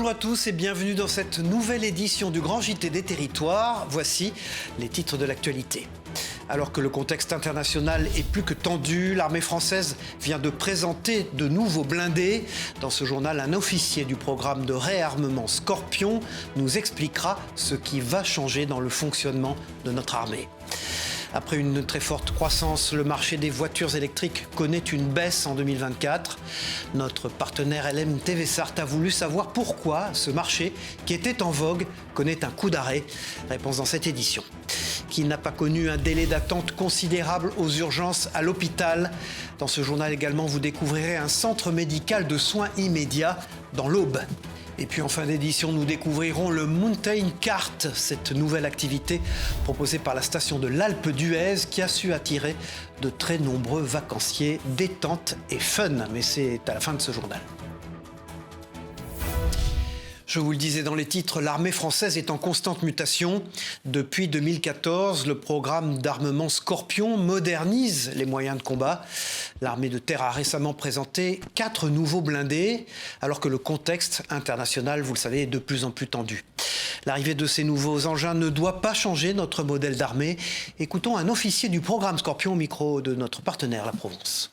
Bonjour à tous et bienvenue dans cette nouvelle édition du Grand JT des Territoires. Voici les titres de l'actualité. Alors que le contexte international est plus que tendu, l'armée française vient de présenter de nouveaux blindés. Dans ce journal, un officier du programme de réarmement Scorpion nous expliquera ce qui va changer dans le fonctionnement de notre armée. Après une très forte croissance, le marché des voitures électriques connaît une baisse en 2024. Notre partenaire LM TV Sarthe a voulu savoir pourquoi ce marché, qui était en vogue, connaît un coup d'arrêt. Réponse dans cette édition. Qui n'a pas connu un délai d'attente considérable aux urgences à l'hôpital. Dans ce journal également, vous découvrirez un centre médical de soins immédiats dans l'Aube. Et puis en fin d'édition, nous découvrirons le Mountain Kart, cette nouvelle activité proposée par la station de l'Alpe d'Huez qui a su attirer de très nombreux vacanciers, détente et fun. Mais c'est à la fin de ce journal. Je vous le disais dans les titres, l'armée française est en constante mutation. Depuis 2014, le programme d'armement Scorpion modernise les moyens de combat. L'armée de terre a récemment présenté 4 nouveaux blindés, alors que le contexte international, vous le savez, est de plus en plus tendu. L'arrivée de ces nouveaux engins ne doit pas changer notre modèle d'armée. Écoutons un officier du programme Scorpion au micro de notre partenaire, la Provence.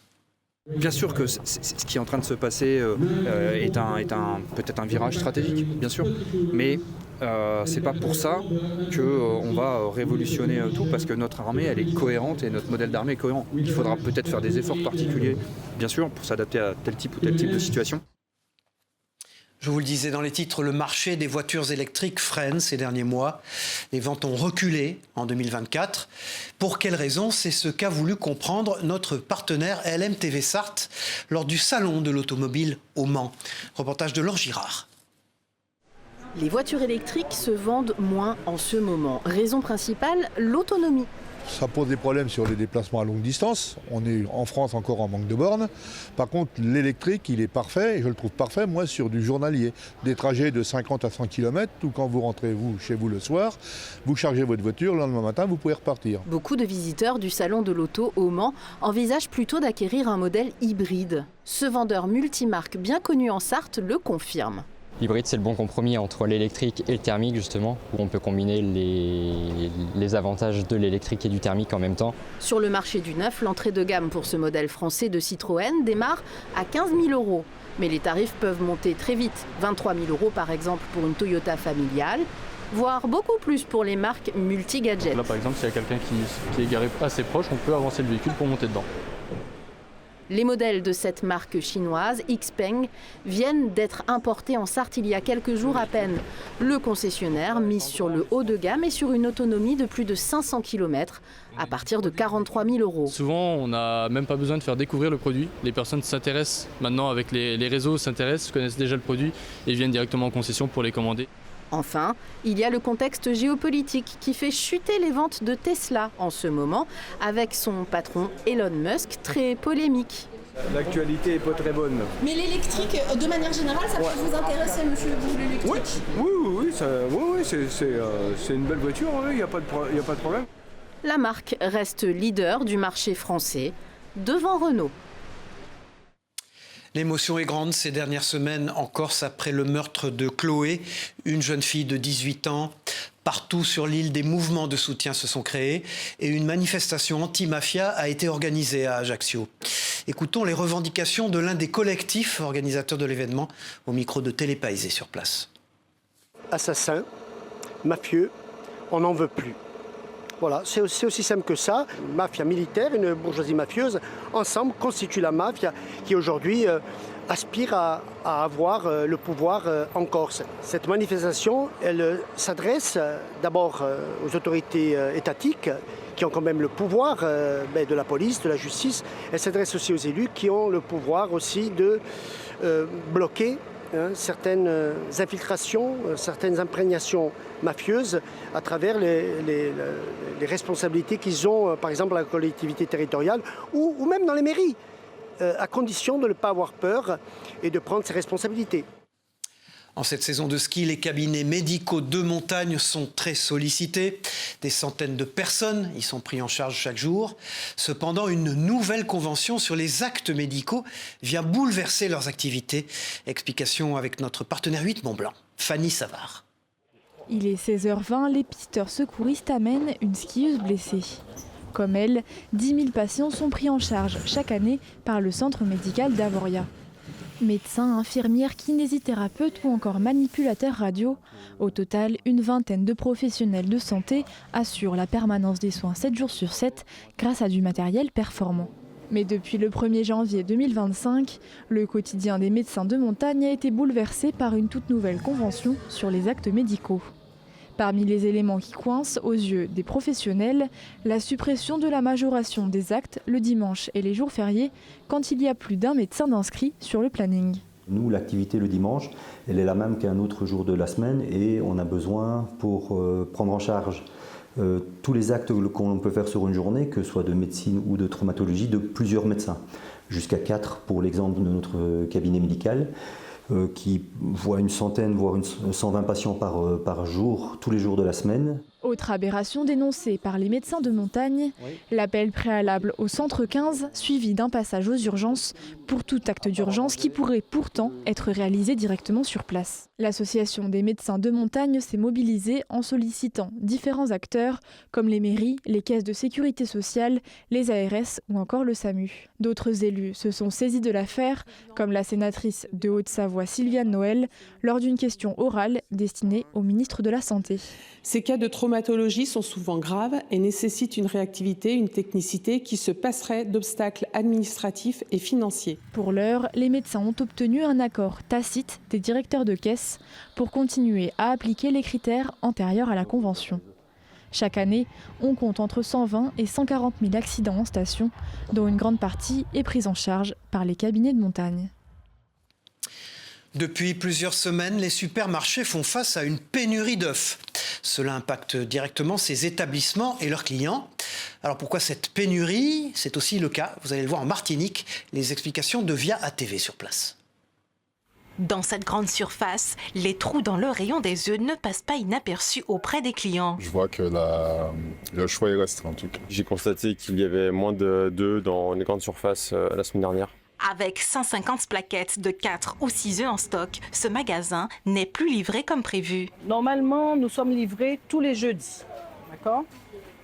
Bien sûr que ce qui est en train de se passer est peut-être un virage stratégique, bien sûr, mais c'est pas pour ça qu'on va révolutionner tout, parce que notre armée elle est cohérente et notre modèle d'armée est cohérent. Il faudra peut-être faire des efforts particuliers, bien sûr, pour s'adapter à tel type ou tel type de situation. Je vous le disais dans les titres, le marché des voitures électriques freine ces derniers mois. Les ventes ont reculé en 2024. Pour quelles raisons? C'est ce qu'a voulu comprendre notre partenaire LM TV Sarthe lors du salon de l'automobile au Mans. Reportage de Laure Girard. Les voitures électriques se vendent moins en ce moment. Raison principale, l'autonomie. Ça pose des problèmes sur les déplacements à longue distance. On est en France encore en manque de bornes. Par contre, l'électrique, il est parfait, et je le trouve parfait, moi, sur du journalier. Des trajets de 50 à 100 km, ou quand vous rentrez chez vous le soir, vous chargez votre voiture, le lendemain matin, vous pouvez repartir. Beaucoup de visiteurs du salon de l'auto au Mans envisagent plutôt d'acquérir un modèle hybride. Ce vendeur multimarque bien connu en Sarthe le confirme. L'hybride, c'est le bon compromis entre l'électrique et le thermique, justement, où on peut combiner les avantages de l'électrique et du thermique en même temps. Sur le marché du neuf, l'entrée de gamme pour ce modèle français de Citroën démarre à 15 000 €. Mais les tarifs peuvent monter très vite, 23 000 € par exemple pour une Toyota familiale, voire beaucoup plus pour les marques multi-gadgets. Là, par exemple, s'il y a quelqu'un qui est garé assez proche, on peut avancer le véhicule pour monter dedans. Les modèles de cette marque chinoise, Xpeng, viennent d'être importés en Sarthe il y a quelques jours à peine. Le concessionnaire mise sur le haut de gamme et sur une autonomie de plus de 500 km à partir de 43 000 €. Souvent, on n'a même pas besoin de faire découvrir le produit. Les personnes s'intéressent maintenant avec les réseaux, connaissent déjà le produit et viennent directement en concession pour les commander. Enfin, il y a le contexte géopolitique qui fait chuter les ventes de Tesla en ce moment, avec son patron Elon Musk très polémique. L'actualité n'est pas très bonne. Mais l'électrique, de manière générale, ça peut vous intéresser, monsieur, vous, l'électrique? Oui, c'est une belle voiture, il n'y a pas de problème. La marque reste leader du marché français, devant Renault. L'émotion est grande ces dernières semaines en Corse après le meurtre de Chloé, une jeune fille de 18 ans. Partout sur l'île, des mouvements de soutien se sont créés et une manifestation anti-mafia a été organisée à Ajaccio. Écoutons les revendications de l'un des collectifs organisateurs de l'événement au micro de Télépaysé sur place. Assassins, mafieux, on n'en veut plus. Voilà, c'est aussi simple que ça. Une mafia militaire, une bourgeoisie mafieuse, ensemble constituent la mafia qui aujourd'hui aspire à avoir le pouvoir en Corse. Cette manifestation, elle s'adresse d'abord aux autorités étatiques qui ont quand même le pouvoir de la police, de la justice. Elle s'adresse aussi aux élus qui ont le pouvoir aussi de bloquer certaines infiltrations, certaines imprégnations mafieuses à travers les responsabilités qu'ils ont, par exemple, à la collectivité territoriale ou même dans les mairies, à condition de ne pas avoir peur et de prendre ses responsabilités. En cette saison de ski, les cabinets médicaux de montagne sont très sollicités. Des centaines de personnes y sont prises en charge chaque jour. Cependant, une nouvelle convention sur les actes médicaux vient bouleverser leurs activités. Explication avec notre partenaire 8 Mont-Blanc, Fanny Savard. Il est 16h20, les pisteurs secouristes amènent une skieuse blessée. Comme elle, 10 000 patients sont pris en charge chaque année par le centre médical d'Avoria. Médecins, infirmières, kinésithérapeutes ou encore manipulateurs radio. Au total, une vingtaine de professionnels de santé assurent la permanence des soins 7 jours sur 7 grâce à du matériel performant. Mais depuis le 1er janvier 2025, le quotidien des médecins de montagne a été bouleversé par une toute nouvelle convention sur les actes médicaux. Parmi les éléments qui coincent aux yeux des professionnels, la suppression de la majoration des actes le dimanche et les jours fériés quand il y a plus d'un médecin d'inscrit sur le planning. Nous, l'activité le dimanche, elle est la même qu'un autre jour de la semaine et on a besoin pour prendre en charge tous les actes qu'on peut faire sur une journée, que ce soit de médecine ou de traumatologie, de plusieurs médecins. Jusqu'à 4 pour l'exemple de notre cabinet médical. Qui voit une centaine, voire 120 patients par jour, tous les jours de la semaine. Autre aberration dénoncée par les médecins de montagne, l'appel préalable au centre 15, suivi d'un passage aux urgences pour tout acte d'urgence qui pourrait pourtant être réalisé directement sur place. L'association des médecins de montagne s'est mobilisée en sollicitant différents acteurs comme les mairies, les caisses de sécurité sociale, les ARS ou encore le SAMU. D'autres élus se sont saisis de l'affaire, comme la sénatrice de Haute-Savoie Sylviane Noël, lors d'une question orale destinée au ministre de la Santé. Ces cas de traumatologie sont souvent graves et nécessitent une réactivité, une technicité qui se passerait d'obstacles administratifs et financiers. Pour l'heure, les médecins ont obtenu un accord tacite des directeurs de caisse pour continuer à appliquer les critères antérieurs à la Convention. Chaque année, on compte entre 120 et 140 000 accidents en station, dont une grande partie est prise en charge par les cabinets de montagne. Depuis plusieurs semaines, les supermarchés font face à une pénurie d'œufs. Cela impacte directement ces établissements et leurs clients. Alors pourquoi cette pénurie? C'est aussi le cas, vous allez le voir en Martinique, les explications de Via ATV sur place. Dans cette grande surface, les trous dans le rayon des œufs ne passent pas inaperçus auprès des clients. Je vois que le choix est restreint en tout cas. J'ai constaté qu'il y avait moins d'œufs dans les grandes surfaces la semaine dernière. Avec 150 plaquettes de 4 ou 6 œufs en stock, ce magasin n'est plus livré comme prévu. Normalement, nous sommes livrés tous les jeudis. D'accord ?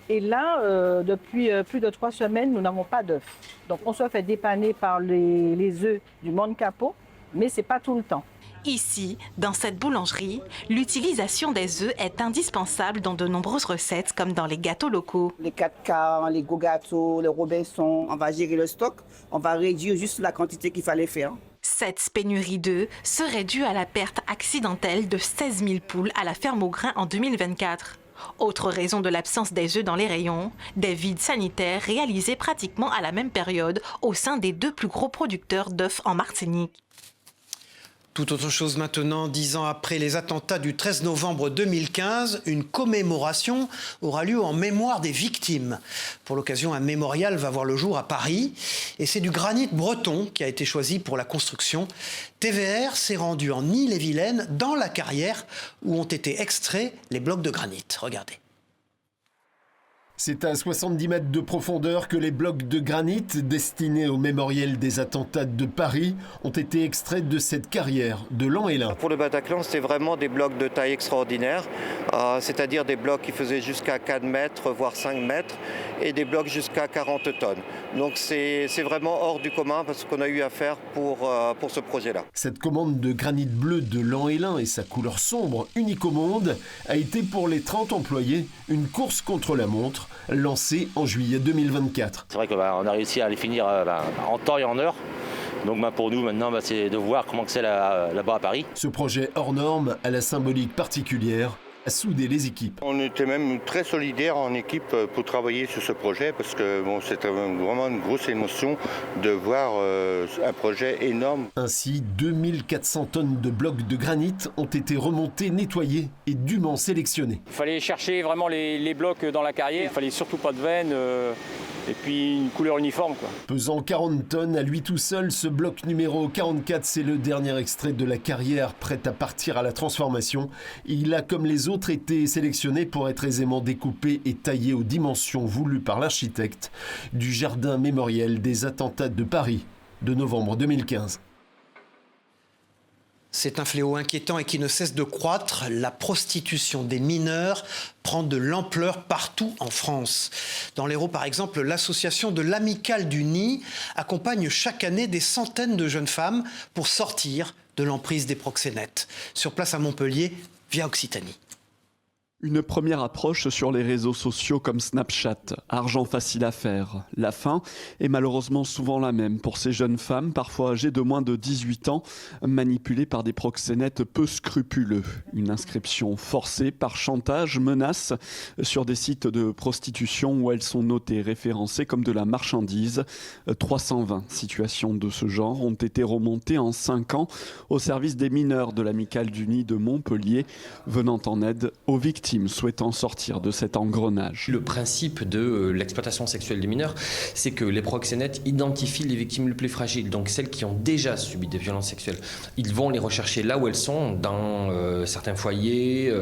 Et là, depuis plus de 3 semaines, nous n'avons pas d'œufs. Donc on se fait dépanner par les œufs du Monde Capot, mais ce n'est pas tout le temps. Ici, dans cette boulangerie, l'utilisation des œufs est indispensable dans de nombreuses recettes, comme dans les gâteaux locaux. Les 4K, les gros gâteaux, les Robinson, on va gérer le stock, on va réduire juste la quantité qu'il fallait faire. Cette pénurie d'œufs serait due à la perte accidentelle de 16 000 poules à la ferme au grain en 2024. Autre raison de l'absence des œufs dans les rayons, des vides sanitaires réalisés pratiquement à la même période au sein des 2 plus gros producteurs d'œufs en Martinique. Tout autre chose maintenant, 10 ans après les attentats du 13 novembre 2015, une commémoration aura lieu en mémoire des victimes. Pour l'occasion, un mémorial va voir le jour à Paris et c'est du granit breton qui a été choisi pour la construction. TVR s'est rendu en Ille-et-Vilaine, dans la carrière où ont été extraits les blocs de granit. Regardez. C'est à 70 mètres de profondeur que les blocs de granit destinés au mémorial des attentats de Paris ont été extraits de cette carrière de Lan-et-Lain. Pour le Bataclan, c'était vraiment des blocs de taille extraordinaire, c'est-à-dire des blocs qui faisaient jusqu'à 4 mètres, voire 5 mètres, et des blocs jusqu'à 40 tonnes. Donc c'est vraiment hors du commun parce qu'on a eu à faire pour ce projet-là. Cette commande de granit bleu de Lan-et-Lain et sa couleur sombre, unique au monde, a été pour les 30 employés une course contre la montre, lancée en juillet 2024. C'est vrai qu'on a réussi à les finir en temps et en heure. Donc pour nous maintenant, c'est de voir comment c'est là-bas à Paris. Ce projet hors norme a la symbolique particulière à souder les équipes. On était même très solidaires en équipe pour travailler sur ce projet parce que c'était vraiment une grosse émotion de voir un projet énorme. Ainsi, 2400 tonnes de blocs de granit ont été remontés, nettoyés et dûment sélectionnés. Il fallait chercher vraiment les blocs dans la carrière, il fallait surtout pas de veine. et puis une couleur uniforme, quoi. Pesant 40 tonnes à lui tout seul, ce bloc numéro 44, c'est le dernier extrait de la carrière prête à partir à la transformation. Il a, comme les autres, été sélectionné pour être aisément découpé et taillé aux dimensions voulues par l'architecte du jardin mémoriel des attentats de Paris de novembre 2015. C'est un fléau inquiétant et qui ne cesse de croître. La prostitution des mineurs prend de l'ampleur partout en France. Dans l'Hérault, par exemple, l'association de l'Amicale du Nid accompagne chaque année des centaines de jeunes femmes pour sortir de l'emprise des proxénètes. Sur place à Montpellier, via Occitanie. Une première approche sur les réseaux sociaux comme Snapchat, argent facile à faire. La fin est malheureusement souvent la même pour ces jeunes femmes, parfois âgées de moins de 18 ans, manipulées par des proxénètes peu scrupuleux. Une inscription forcée par chantage, menace sur des sites de prostitution où elles sont notées, référencées comme de la marchandise. 320 situations de ce genre ont été remontées en 5 ans au service des mineurs de l'Amicale du Nid de Montpellier, venant en aide aux victimes souhaitant sortir de cet engrenage. Le principe de l'exploitation sexuelle des mineurs, c'est que les proxénètes identifient les victimes les plus fragiles, donc celles qui ont déjà subi des violences sexuelles. Ils vont les rechercher là où elles sont, dans certains foyers,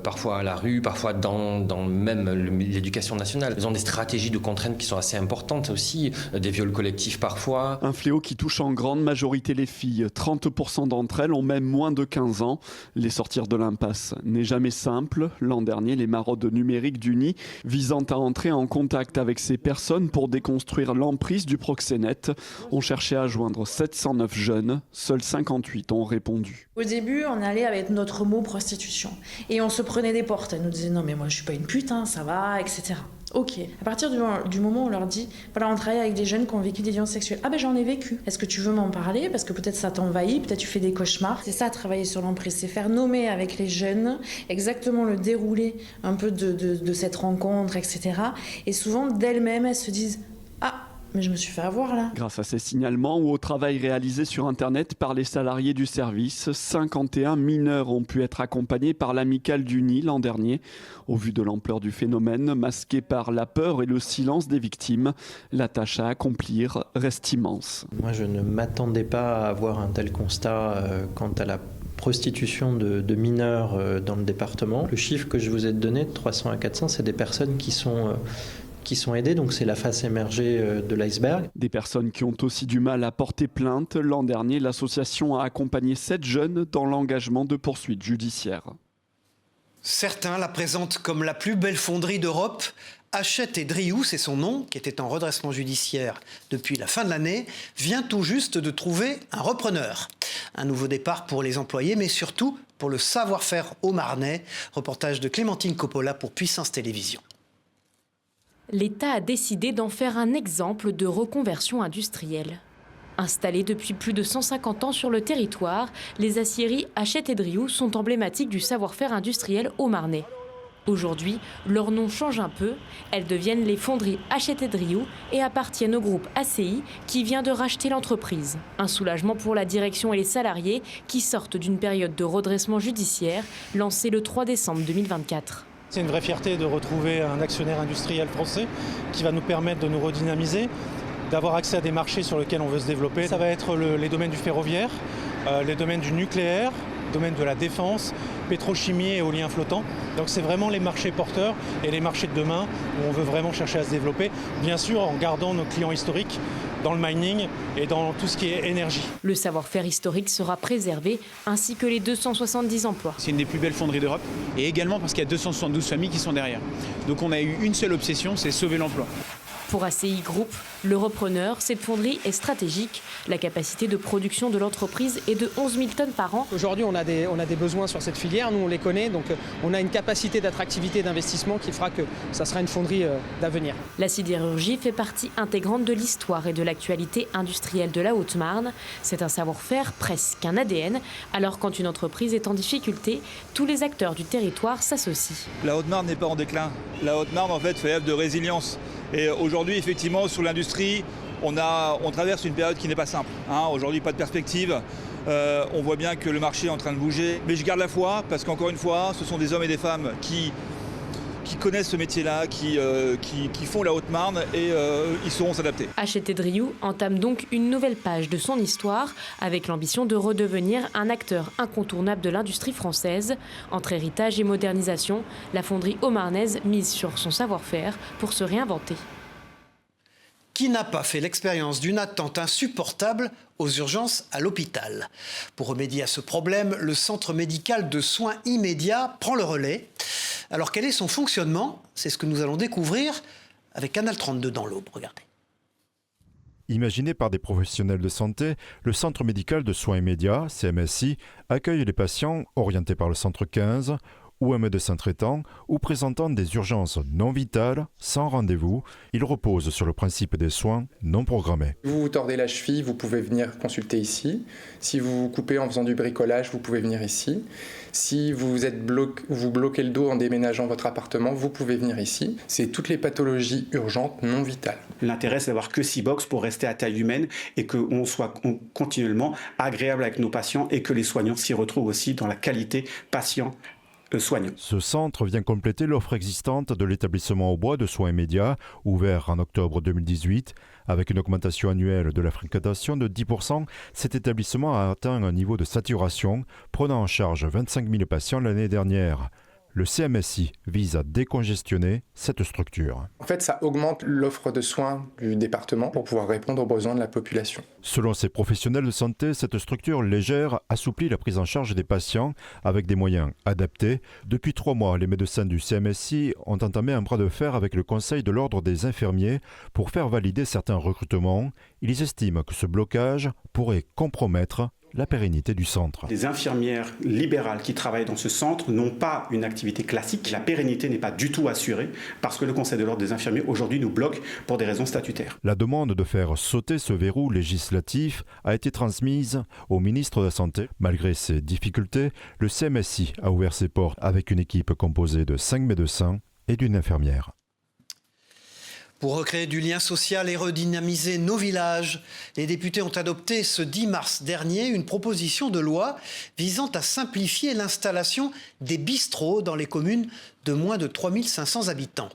parfois à la rue, parfois dans même l'éducation nationale. Ils ont des stratégies de contrainte qui sont assez importantes aussi, des viols collectifs parfois. Un fléau qui touche en grande majorité les filles. 30% d'entre elles ont même moins de 15 ans. Les sortir de l'impasse n'est jamais simple. L'an dernier, les maraudes numériques du Nid visant à entrer en contact avec ces personnes pour déconstruire l'emprise du proxénète ont cherché à joindre 709 jeunes. Seuls 58 ont répondu. Au début, on allait avec notre mot prostitution et on se prenait des portes. Elle nous disait non mais moi je suis pas une pute, hein, ça va, etc. Ok. À partir du moment où on leur dit, voilà, on travaille avec des jeunes qui ont vécu des violences sexuelles. Ah ben j'en ai vécu. Est-ce que tu veux m'en parler? Parce que peut-être ça t'envahit, peut-être tu fais des cauchemars. C'est ça, travailler sur l'emprise, c'est faire nommer avec les jeunes exactement le déroulé un peu de cette rencontre, etc. Et souvent, d'elles-mêmes, elles se disent, ah, mais je me suis fait avoir là. Grâce à ces signalements ou au travail réalisé sur Internet par les salariés du service, 51 mineurs ont pu être accompagnés par l'Amicale du Nid l'an dernier. Au vu de l'ampleur du phénomène, masqué par la peur et le silence des victimes, la tâche à accomplir reste immense. Moi, je ne m'attendais pas à avoir un tel constat quant à la prostitution de mineurs dans le département. Le chiffre que je vous ai donné, de 300 à 400, c'est des personnes qui sont aidées, donc c'est la face émergée de l'iceberg. Des personnes qui ont aussi du mal à porter plainte. L'an dernier, l'association a accompagné 7 jeunes dans l'engagement de poursuites judiciaires. Certains la présentent comme la plus belle fonderie d'Europe. Hachette et Driou, c'est son nom, qui était en redressement judiciaire depuis la fin de l'année, vient tout juste de trouver un repreneur. Un nouveau départ pour les employés, mais surtout pour le savoir-faire haut-marnais. Reportage de Clémentine Coppola pour Puissance Télévisions. L'État a décidé d'en faire un exemple de reconversion industrielle. Installés depuis plus de 150 ans sur le territoire, les aciéries Hachette et Driou sont emblématiques du savoir-faire industriel haut-marnais. Aujourd'hui, leur nom change un peu. Elles deviennent les fonderies Hachette et Driou et appartiennent au groupe ACI qui vient de racheter l'entreprise. Un soulagement pour la direction et les salariés qui sortent d'une période de redressement judiciaire lancée le 3 décembre 2024. C'est une vraie fierté de retrouver un actionnaire industriel français qui va nous permettre de nous redynamiser, d'avoir accès à des marchés sur lesquels on veut se développer. Ça va être les domaines du ferroviaire, les domaines du nucléaire, le domaine de la défense, pétrochimie et éolien flottant. Donc c'est vraiment les marchés porteurs et les marchés de demain où on veut vraiment chercher à se développer, bien sûr en gardant nos clients historiques dans le mining et dans tout ce qui est énergie. Le savoir-faire historique sera préservé, ainsi que les 270 emplois. C'est une des plus belles fonderies d'Europe, et également parce qu'il y a 272 familles qui sont derrière. Donc on a eu une seule obsession, c'est sauver l'emploi. Pour ACI Group, le repreneur, cette fonderie est stratégique. La capacité de production de l'entreprise est de 11 000 tonnes par an. Aujourd'hui, on a des besoins sur cette filière, nous on les connaît, donc on a une capacité d'attractivité et d'investissement qui fera que ça sera une fonderie d'avenir. La sidérurgie fait partie intégrante de l'histoire et de l'actualité industrielle de la Haute-Marne. C'est un savoir-faire, presque un ADN. Alors quand une entreprise est en difficulté, tous les acteurs du territoire s'associent. La Haute-Marne n'est pas en déclin. La Haute-Marne en fait œuvre de résilience. Et aujourd'hui, effectivement, sur l'industrie, on traverse une période qui n'est pas simple. Aujourd'hui, pas de perspective. On voit bien que le marché est en train de bouger. Mais je garde la foi, parce qu'encore une fois, ce sont des hommes et des femmes qui qui connaissent ce métier-là, qui font la Haute-Marne et ils sauront s'adapter. Hachette-Driou entame donc une nouvelle page de son histoire avec l'ambition de redevenir un acteur incontournable de l'industrie française. Entre héritage et modernisation, la fonderie haut-marnaise mise sur son savoir-faire pour se réinventer. Qui n'a pas fait l'expérience d'une attente insupportable aux urgences à l'hôpital? Pour remédier à ce problème, le centre médical de soins immédiats prend le relais. Alors quel est son fonctionnement? C'est ce que nous allons découvrir avec Canal 32 dans l'Aube. Regardez. Imaginé par des professionnels de santé, le centre médical de soins immédiats, CMSI, accueille les patients orientés par le centre 15 ou un médecin traitant ou présentant des urgences non vitales, sans rendez-vous. Il repose sur le principe des soins non programmés. Vous vous tordez la cheville, vous pouvez venir consulter ici. Si vous vous coupez en faisant du bricolage, vous pouvez venir ici. Si vous bloquez le dos en déménageant votre appartement, vous pouvez venir ici. C'est toutes les pathologies urgentes non vitales. L'intérêt, c'est d'avoir que 6 box pour rester à taille humaine et qu'on soit continuellement agréable avec nos patients et que les soignants s'y retrouvent aussi dans la qualité patient. Ce centre vient compléter l'offre existante de l'établissement au bois de soins immédiats, ouvert en octobre 2018. Avec une augmentation annuelle de la fréquentation de 10%, cet établissement a atteint un niveau de saturation, prenant en charge 25 000 patients l'année dernière. Le CMSI vise à décongestionner cette structure. En fait, ça augmente l'offre de soins du département pour pouvoir répondre aux besoins de la population. Selon ces professionnels de santé, cette structure légère assouplit la prise en charge des patients avec des moyens adaptés. Depuis 3 mois, les médecins du CMSI ont entamé un bras de fer avec le Conseil de l'Ordre des infirmiers pour faire valider certains recrutements. Ils estiment que ce blocage pourrait compromettre la pérennité du centre. Les infirmières libérales qui travaillent dans ce centre n'ont pas une activité classique. La pérennité n'est pas du tout assurée parce que le Conseil de l'Ordre des infirmiers aujourd'hui nous bloque pour des raisons statutaires. La demande de faire sauter ce verrou législatif a été transmise au ministre de la Santé. Malgré ces difficultés, le CMSI a ouvert ses portes avec une équipe composée de 5 médecins et d'une infirmière. Pour recréer du lien social et redynamiser nos villages, les députés ont adopté ce 10 mars dernier une proposition de loi visant à simplifier l'installation des bistrots dans les communes de moins de 3500 habitants.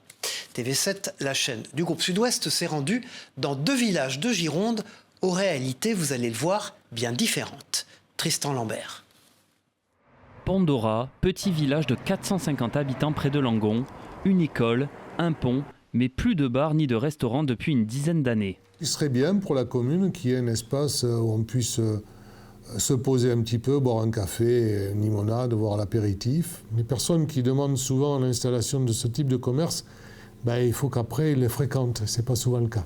TV7, la chaîne du groupe Sud-Ouest, s'est rendue dans 2 villages de Gironde, aux réalités, vous allez le voir, bien différentes. Tristan Lambert. Pandora, petit village de 450 habitants près de Langon, une école, un pont, mais plus de bars ni de restaurants depuis une dizaine d'années. Il serait bien pour la commune qu'il y ait un espace où on puisse se poser un petit peu, boire un café, une limonade, boire l'apéritif. Les personnes qui demandent souvent l'installation de ce type de commerce, il faut qu'après ils les fréquentent, ce n'est pas souvent le cas.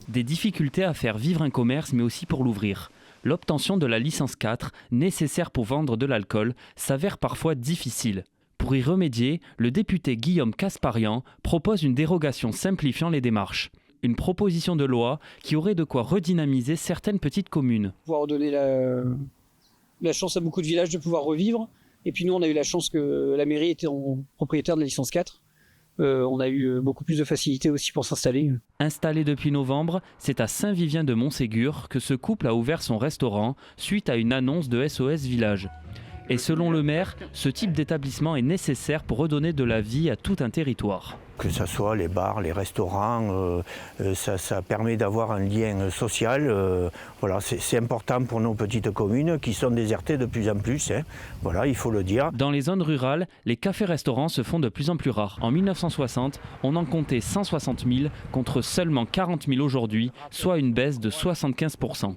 Des difficultés à faire vivre un commerce, mais aussi pour l'ouvrir. L'obtention de la licence 4, nécessaire pour vendre de l'alcool, s'avère parfois difficile. Pour y remédier, le député Guillaume Casparian propose une dérogation simplifiant les démarches. Une proposition de loi qui aurait de quoi redynamiser certaines petites communes. Pouvoir donner la chance à beaucoup de villages de pouvoir revivre. Et puis nous, on a eu la chance que la mairie était propriétaire de la licence 4. On a eu beaucoup plus de facilité aussi pour s'installer. Installé depuis novembre, c'est à Saint-Vivien de Montségur que ce couple a ouvert son restaurant suite à une annonce de SOS Village. Et selon le maire, ce type d'établissement est nécessaire pour redonner de la vie à tout un territoire. Que ce soit les bars, les restaurants, ça permet d'avoir un lien social. Voilà, c'est important pour nos petites communes qui sont désertées de plus en plus. Voilà, il faut le dire. Dans les zones rurales, les cafés-restaurants se font de plus en plus rares. En 1960, on en comptait 160 000 contre seulement 40 000 aujourd'hui, soit une baisse de 75%.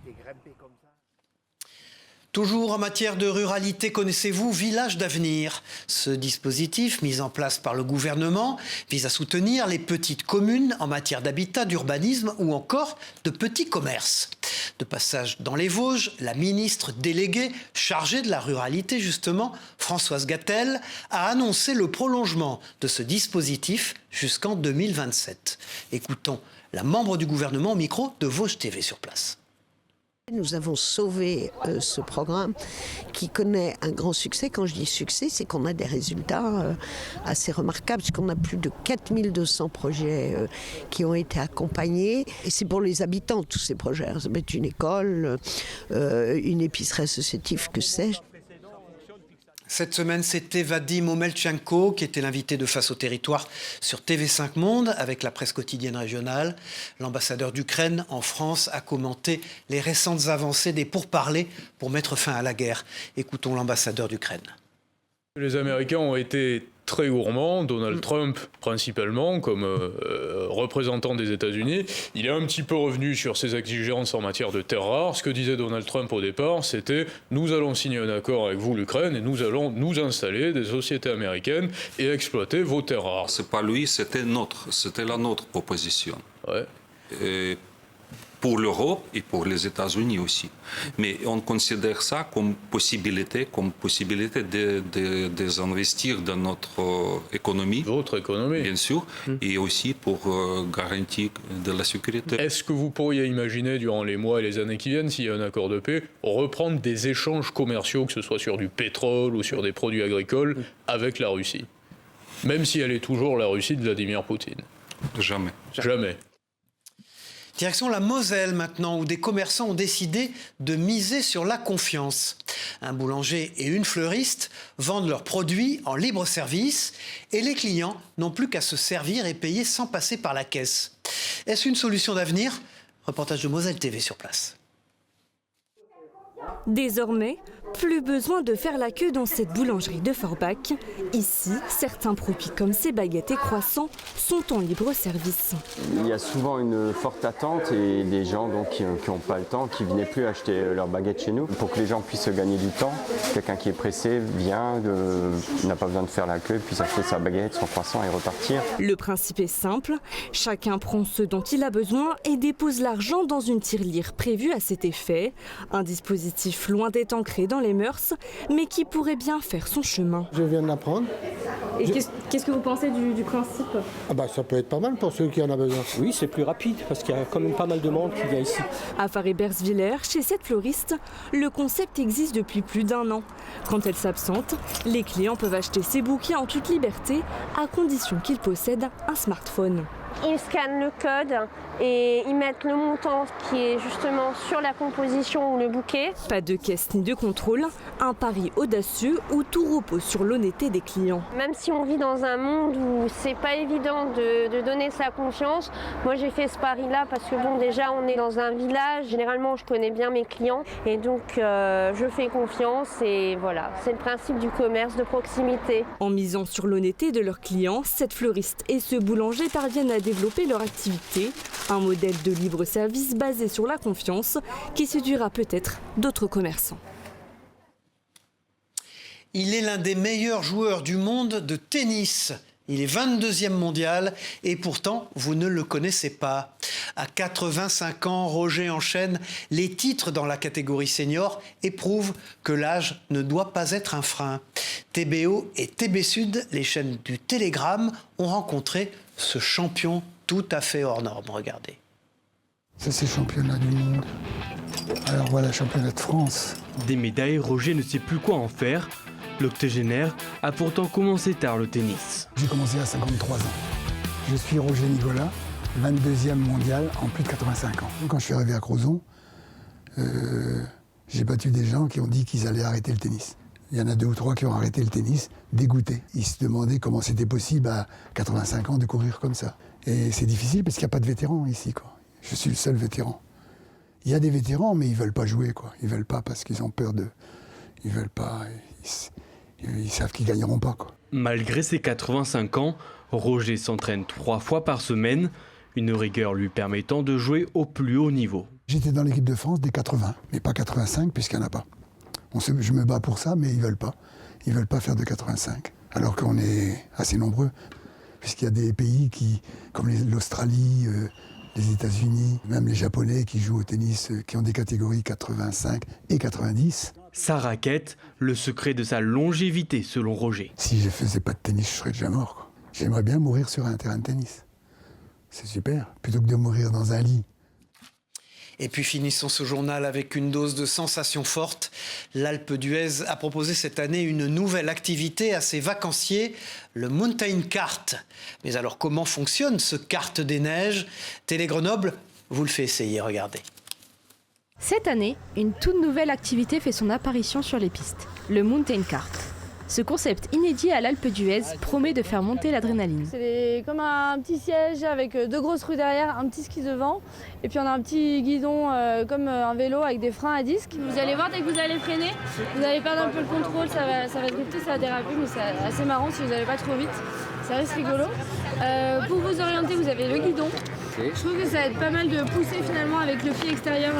Toujours en matière de ruralité, connaissez-vous Village d'avenir? Ce dispositif, mis en place par le gouvernement, vise à soutenir les petites communes en matière d'habitat, d'urbanisme ou encore de petits commerces. De passage dans les Vosges, la ministre déléguée chargée de la ruralité, justement, Françoise Gatel, a annoncé le prolongement de ce dispositif jusqu'en 2027. Écoutons la membre du gouvernement au micro de Vosges TV sur place. Nous avons sauvé ce programme qui connaît un grand succès. Quand je dis succès, c'est qu'on a des résultats assez remarquables, puisqu'on a plus de 4200 projets qui ont été accompagnés. Et c'est pour les habitants, tous ces projets. Ça peut être une école, une épicerie associative, que sais-je. Cette semaine, c'était Vadim Omelchenko qui était l'invité de Face au territoire sur TV5 Monde avec la presse quotidienne régionale. L'ambassadeur d'Ukraine en France a commenté les récentes avancées des pourparlers pour mettre fin à la guerre. Écoutons l'ambassadeur d'Ukraine. Les Américains ont été très gourmand, Donald Trump principalement comme représentant des États-Unis. Il est un petit peu revenu sur ses exigences en matière de terres rares. Ce que disait Donald Trump au départ, c'était « nous allons signer un accord avec vous l'Ukraine et nous allons nous installer des sociétés américaines et exploiter vos terres rares ». C'est pas lui, c'était la nôtre proposition. Ouais. Et pour l'Europe et pour les États-Unis aussi. Mais on considère ça comme possibilité d'investir dans notre économie. Votre économie. Bien sûr, et aussi pour garantir de la sécurité. Est-ce que vous pourriez imaginer, durant les mois et les années qui viennent, s'il y a un accord de paix, reprendre des échanges commerciaux, que ce soit sur du pétrole ou sur des produits agricoles, avec la Russie? Même si elle est toujours la Russie de Vladimir Poutine. Jamais. Jamais. Direction la Moselle maintenant, où des commerçants ont décidé de miser sur la confiance. Un boulanger et une fleuriste vendent leurs produits en libre service et les clients n'ont plus qu'à se servir et payer sans passer par la caisse. Est-ce une solution d'avenir? Reportage de Moselle TV sur place. Désormais, plus besoin de faire la queue dans cette boulangerie de Forbach. Ici, certains produits comme ces baguettes et croissants sont en libre service. Il y a souvent une forte attente et des gens donc, qui n'ont pas le temps, qui ne venaient plus acheter leurs baguettes chez nous. Pour que les gens puissent gagner du temps, quelqu'un qui est pressé vient, n'a pas besoin de faire la queue, puis acheter sa baguette, son croissant et repartir. Le principe est simple, chacun prend ce dont il a besoin et dépose l'argent dans une tirelire prévue à cet effet. Un dispositif loin d'être ancré dans les mœurs, mais qui pourrait bien faire son chemin. Je viens de l'apprendre. Et qu'est-ce que vous pensez du principe? Ça peut être pas mal pour ceux qui en ont besoin. Oui, c'est plus rapide parce qu'il y a quand même pas mal de monde qui vient ici. À Faré-Bersviller, chez cette fleuriste, le concept existe depuis plus d'1 an. Quand elle s'absente, les clients peuvent acheter ses bouquets en toute liberté, à condition qu'ils possèdent un smartphone. Ils scannent le code et ils mettent le montant qui est justement sur la composition ou le bouquet. Pas de caisse ni de contrôle, un pari audacieux où tout repose sur l'honnêteté des clients. Même si on vit dans un monde où c'est pas évident de donner sa confiance, moi j'ai fait ce pari-là parce que bon, déjà on est dans un village, généralement je connais bien mes clients et donc je fais confiance et voilà, c'est le principe du commerce de proximité. En misant sur l'honnêteté de leurs clients, cette fleuriste et ce boulanger parviennent à développer leur activité, un modèle de libre service basé sur la confiance qui séduira peut-être d'autres commerçants. Il est l'un des meilleurs joueurs du monde de tennis. Il est 22e mondial et pourtant, vous ne le connaissez pas. À 85 ans, Roger enchaîne les titres dans la catégorie senior et prouve que l'âge ne doit pas être un frein. TBO et TB Sud, les chaînes du Télégramme, ont rencontré ce champion tout à fait hors norme. Regardez. Ça, c'est championnat du monde. Alors voilà, championnat de France. Des médailles, Roger ne sait plus quoi en faire. L'octogénaire a pourtant commencé tard le tennis. J'ai commencé à 53 ans. Je suis Roger Nicolas, 22e mondial en plus de 85 ans. Quand je suis arrivé à Crozon, j'ai battu des gens qui ont dit qu'ils allaient arrêter le tennis. Il y en a 2 ou 3 qui ont arrêté le tennis, dégoûtés. Ils se demandaient comment c'était possible à 85 ans de courir comme ça. Et c'est difficile parce qu'il n'y a pas de vétérans ici, quoi. Je suis le seul vétéran. Il y a des vétérans, mais ils ne veulent pas jouer, quoi. Ils ne veulent pas parce qu'ils ont peur de... Ils ne veulent pas... Ils savent qu'ils ne gagneront pas, quoi. Malgré ses 85 ans, Roger s'entraîne 3 fois par semaine, une rigueur lui permettant de jouer au plus haut niveau. J'étais dans l'équipe de France des 80, mais pas 85 puisqu'il n'y en a pas. Je me bats pour ça, mais ils ne veulent pas. Ils ne veulent pas faire de 85, alors qu'on est assez nombreux, puisqu'il y a des pays comme l'Australie, les États-Unis, même les Japonais qui jouent au tennis, qui ont des catégories 85 et 90. Sa raquette, le secret de sa longévité selon Roger. Si je ne faisais pas de tennis, je serais déjà mort, quoi. J'aimerais bien mourir sur un terrain de tennis. C'est super, plutôt que de mourir dans un lit. Et puis finissons ce journal avec une dose de sensations fortes. L'Alpe d'Huez a proposé cette année une nouvelle activité à ses vacanciers, le Mountain Kart. Mais alors comment fonctionne ce kart des neiges? Télé Grenoble vous le fait essayer, regardez. Cette année, une toute nouvelle activité fait son apparition sur les pistes, le Mountain Kart. Ce concept inédit à l'Alpe d'Huez promet de faire monter l'adrénaline. C'est comme un petit siège avec 2 grosses roues derrière, un petit ski devant, et puis on a un petit guidon comme un vélo avec des freins à disque. Vous allez voir, dès que vous allez freiner, vous allez perdre un peu le contrôle, ça va drifter, ça va déraper, mais c'est assez marrant si vous n'allez pas trop vite. Ça reste rigolo. Pour vous orienter, vous avez le guidon. Je trouve que ça va être pas mal de pousser finalement avec le pied extérieur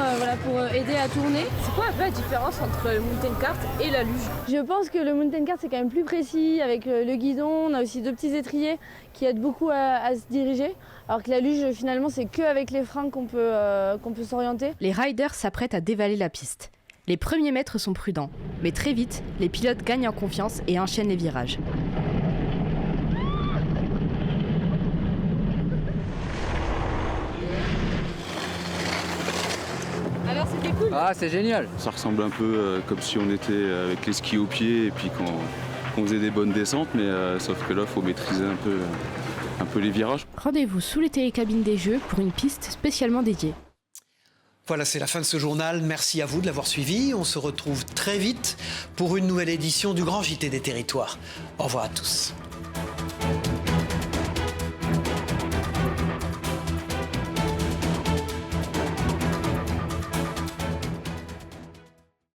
pour aider à tourner. C'est quoi un peu la différence entre le mountain kart et la luge? Je pense que le mountain kart c'est quand même plus précis avec le guidon. On a aussi 2 petits étriers qui aident beaucoup à se diriger. Alors que la luge finalement c'est qu'avec les freins qu'on peut s'orienter. Les riders s'apprêtent à dévaler la piste. Les premiers mètres sont prudents, mais très vite, les pilotes gagnent en confiance et enchaînent les virages. Alors c'était cool. Ah, c'est génial. Ça ressemble un peu comme si on était avec les skis aux pieds et puis qu'on faisait des bonnes descentes, mais sauf que là, il faut maîtriser un peu les virages. Rendez-vous sous les télécabines des Jeux pour une piste spécialement dédiée. Voilà, c'est la fin de ce journal. Merci à vous de l'avoir suivi. On se retrouve très vite pour une nouvelle édition du Grand JT des Territoires. Au revoir à tous.